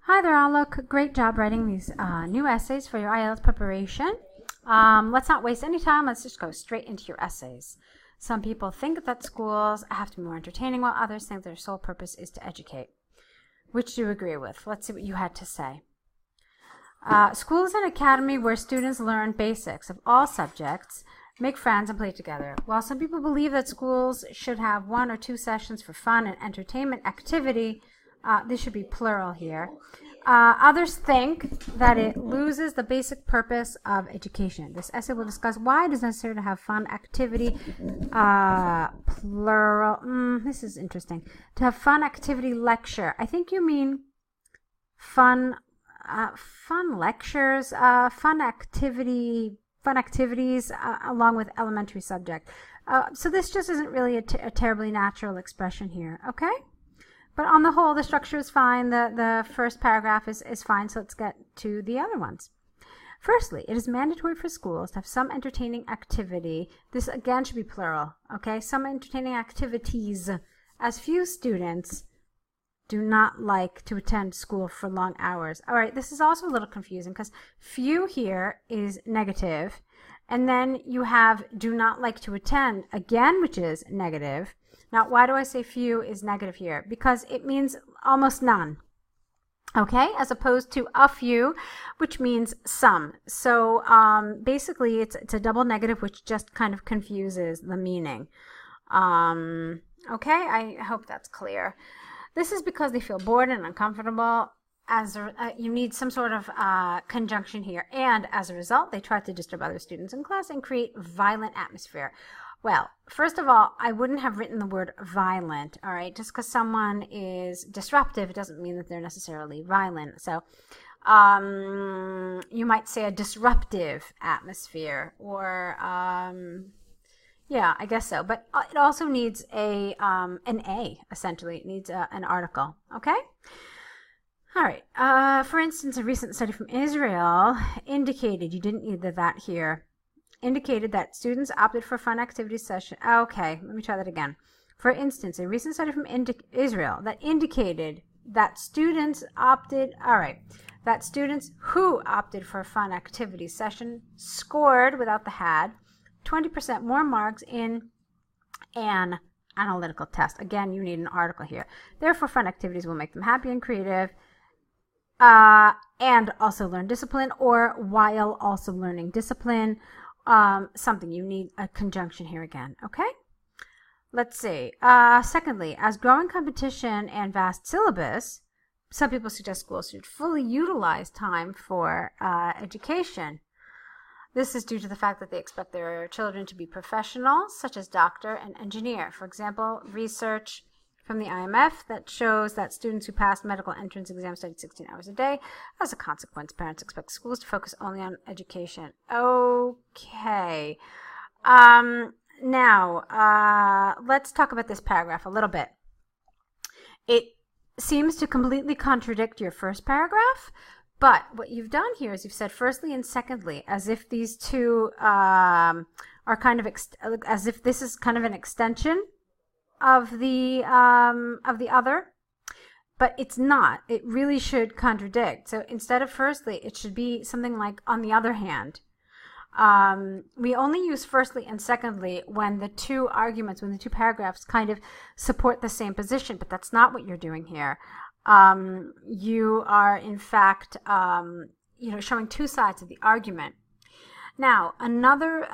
Hi there, Alok. Great job writing these new essays for your IELTS preparation. Let's not waste any time. Let's just go straight into your essays. Some people think that schools have to be more entertaining, while others think their sole purpose is to educate. Which do you agree with? Let's see what you had to say. School is an academy where students learn basics of all subjects, make friends, and play together. While some people believe that schools should have 1 or 2 sessions for fun and entertainment activity, this should be plural here. Others think that it loses the basic purpose of education. This essay will discuss why it is necessary to have fun activity, plural, this is interesting, to have fun activity lecture. I think you mean fun lectures, fun activities along with elementary subject. So this just isn't really a terribly natural expression here, okay? But on the whole, the structure is fine. The first paragraph is fine, so let's get to the other ones. Firstly, it is mandatory for schools to have some entertaining activity. This again should be plural, okay? Some entertaining activities, as few students do not like to attend school for long hours. All right, this is also a little confusing because few here is negative, and then you have do not like to attend again, which is negative. Now, why do I say few is negative here? Because it means almost none, okay, as opposed to a few, which means some. So basically, it's a double negative, which just kind of confuses the meaning. Okay, I hope that's clear. This is because they feel bored and uncomfortable. You need some sort of conjunction here. And as a result, they try to disturb other students in class and create violent atmosphere. Well, first of all, I wouldn't have written the word violent, all right? Just because someone is disruptive, it doesn't mean that they're necessarily violent. So you might say a disruptive atmosphere or, yeah, I guess so. But it also needs an A, essentially. It needs an article, okay? All right. For instance, a recent study from Israel indicated, you didn't need that here, indicated that students opted for fun activity session. Okay, let me try that again. For instance, a recent study from Israel that indicated that students who opted for a fun activity session scored, without the had, 20% more marks in an analytical test. Again, you need an article here. Therefore, fun activities will make them happy and creative, and also learn discipline, or while also learning discipline. Something you need a conjunction here again, okay? Let's see. Secondly, as growing competition and vast syllabus, some people suggest schools should fully utilize time for education. This is due to the fact that they expect their children to be professionals, such as doctor and engineer. For example, research from the IMF that shows that students who passed medical entrance exams studied 16 hours a day. As a consequence, parents expect schools to focus only on education. Okay. Now, let's talk about this paragraph a little bit. It seems to completely contradict your first paragraph, but what you've done here is you've said firstly and secondly, as if these two are kind of, as if this is kind of an extension of the other, but it's not. It really should contradict. So instead of firstly, it should be something like on the other hand. We only use firstly and secondly when the two paragraphs kind of support the same position, but that's not what you're doing here. You are in fact, showing two sides of the argument. Now, another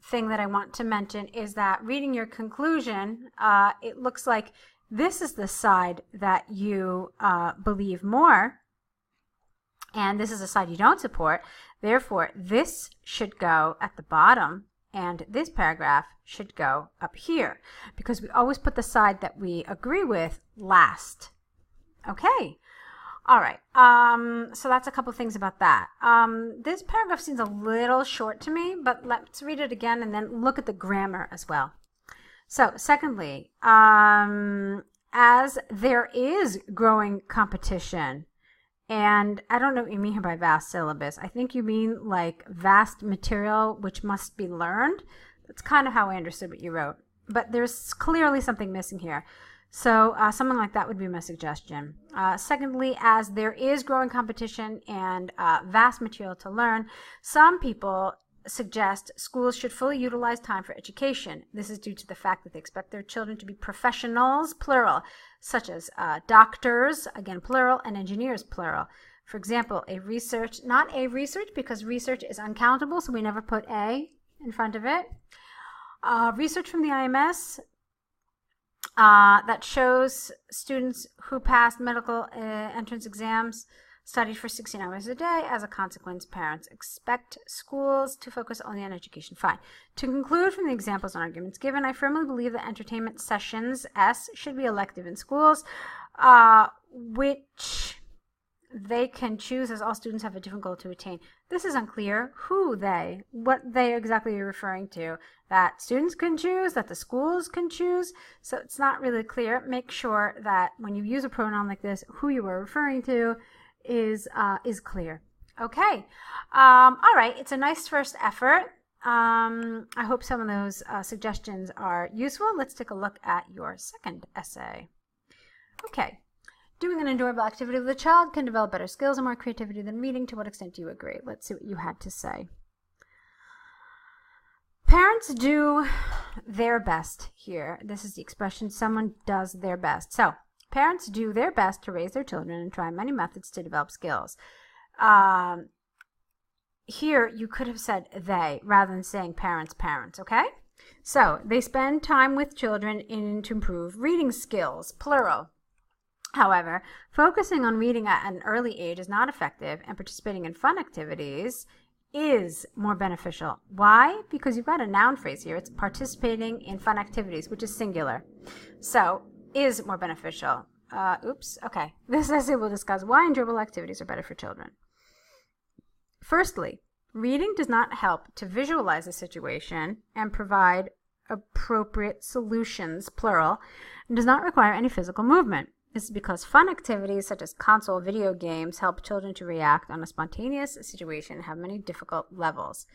thing that I want to mention is that reading your conclusion, it looks like this is the side that you believe more, and this is the side you don't support. Therefore, this should go at the bottom, and this paragraph should go up here, because we always put the side that we agree with last. Okay. All right, so that's a couple things about that. This paragraph seems a little short to me, but let's read it again and then look at the grammar as well. So, secondly, as there is growing competition, and I don't know what you mean here by vast syllabus. I think you mean like vast material which must be learned. That's kind of how I understood what you wrote. But there's clearly something missing here. So something like that would be my suggestion. Secondly, as there is growing competition and vast material to learn, some people suggest schools should fully utilize time for education. This is due to the fact that they expect their children to be professionals, plural, such as doctors, again plural, and engineers, plural. For example, not a research, because research is uncountable, so we never put a in front of it. Research from the IMS that shows students who passed medical entrance exams studied for 16 hours a day. As a consequence, parents expect schools to focus only on education. Fine. To conclude from the examples and arguments given, I firmly believe that entertainment sessions, S, should be elective in schools, which they can choose, as all students have a different goal to attain. This is unclear. Who they? What they exactly are referring to? That students can choose, that the schools can choose. So it's not really clear. Make sure that when you use a pronoun like this, who you are referring to is clear. Okay. All right. It's a nice first effort. I hope some of those suggestions are useful. Let's take a look at your second essay. Okay. Doing an enjoyable activity with a child can develop better skills and more creativity than reading. To what extent do you agree? Let's see what you had to say. Parents do their best here. This is the expression, someone does their best. So, parents do their best to raise their children and try many methods to develop skills. Here, you could have said they rather than saying parents, okay? So, they spend time with children to improve reading skills, plural. However, focusing on reading at an early age is not effective, and participating in fun activities is more beneficial. Why? Because you've got a noun phrase here. It's participating in fun activities, which is singular. So, is more beneficial. Okay. This essay will discuss why enjoyable activities are better for children. Firstly, reading does not help to visualize a situation and provide appropriate solutions, plural, and does not require any physical movement. This is because fun activities such as console video games help children to react on a spontaneous situation and have many difficult levels.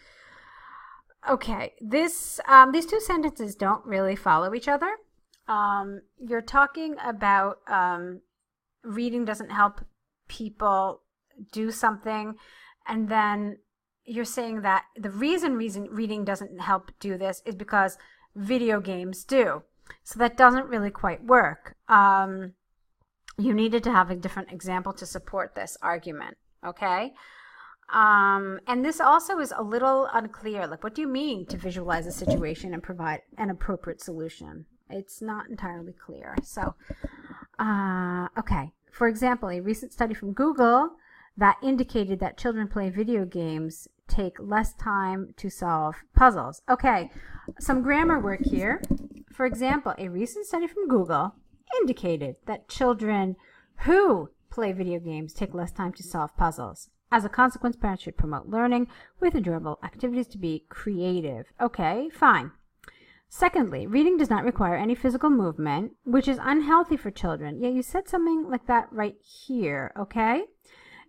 Okay, these two sentences don't really follow each other. You're talking about reading doesn't help people do something, and then you're saying that the reason reading doesn't help do this is because video games do. So that doesn't really quite work. You needed to have a different example to support this argument, okay? And this also is a little unclear. Like, what do you mean to visualize a situation and provide an appropriate solution? It's not entirely clear. So, okay. For example, a recent study from Google that indicated that children play video games take less time to solve puzzles. Okay, some grammar work here. For example, a recent study from Google indicated that children who play video games take less time to solve puzzles. As a consequence, parents should promote learning with enjoyable activities to be creative. Okay, fine. Secondly, reading does not require any physical movement, which is unhealthy for children. Yeah, you said something like that right here, okay?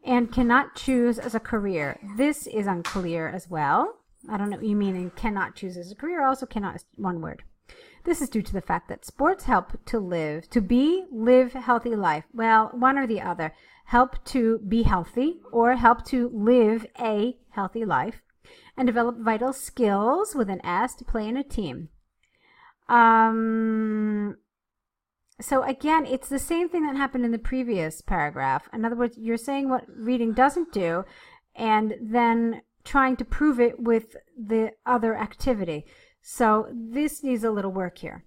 And cannot choose as a career. This is unclear as well. I don't know what you mean in cannot choose as a career. Also, cannot is one word. This is due to the fact that sports help to live healthy life. Well, one or the other. Help to be healthy or help to live a healthy life and develop vital skills with an S to play in a team. So again, it's the same thing that happened in the previous paragraph. In other words, you're saying what reading doesn't do and then trying to prove it with the other activity. So this needs a little work here.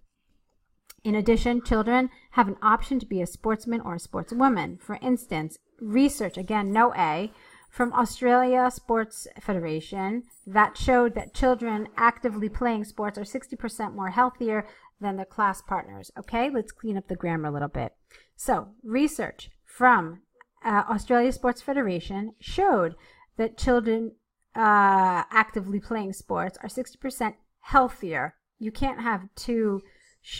In addition, children have an option to be a sportsman or a sportswoman. For instance, research, again, no A, from Australia Sports Federation that showed that children actively playing sports are 60% more healthier than their class partners. Okay, let's clean up the grammar a little bit. So, research from Australia Sports Federation showed that children actively playing sports are 60% healthier. You can't have two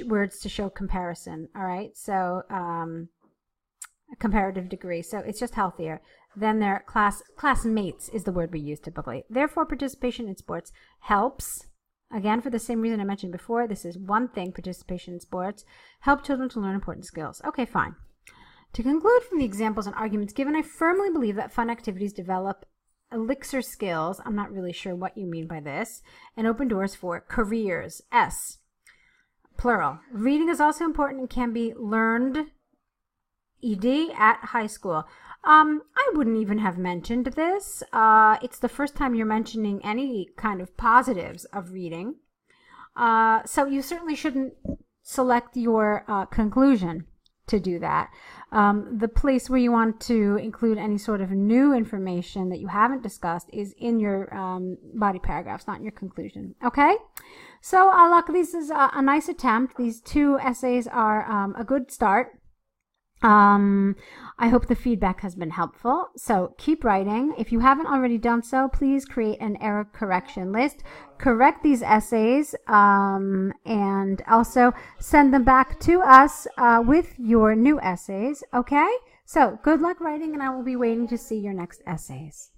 words to show comparison, all right? So, a comparative degree. So it's just healthier than their classmates is the word we use typically. Therefore, participation in sports helps Again, for the same reason I mentioned before, this is one thing, participation in sports. Help children to learn important skills. Okay, fine. To conclude from the examples and arguments given, I firmly believe that fun activities develop elixir skills. I'm not really sure what you mean by this. And open doors for careers. S. Plural. Reading is also important and can be learned, ed, at high school. I wouldn't even have mentioned this. It's the first time you're mentioning any kind of positives of reading. So you certainly shouldn't select your conclusion to do that. The place where you want to include any sort of new information that you haven't discussed is in your body paragraphs, not in your conclusion. Okay? So, Alok, this is a nice attempt. These 2 essays are a good start. I hope the feedback has been helpful. So keep writing. If you haven't already done so, please create an error correction list. Correct these essays and also send them back to us with your new essays. Okay? So good luck writing, and I will be waiting to see your next essays.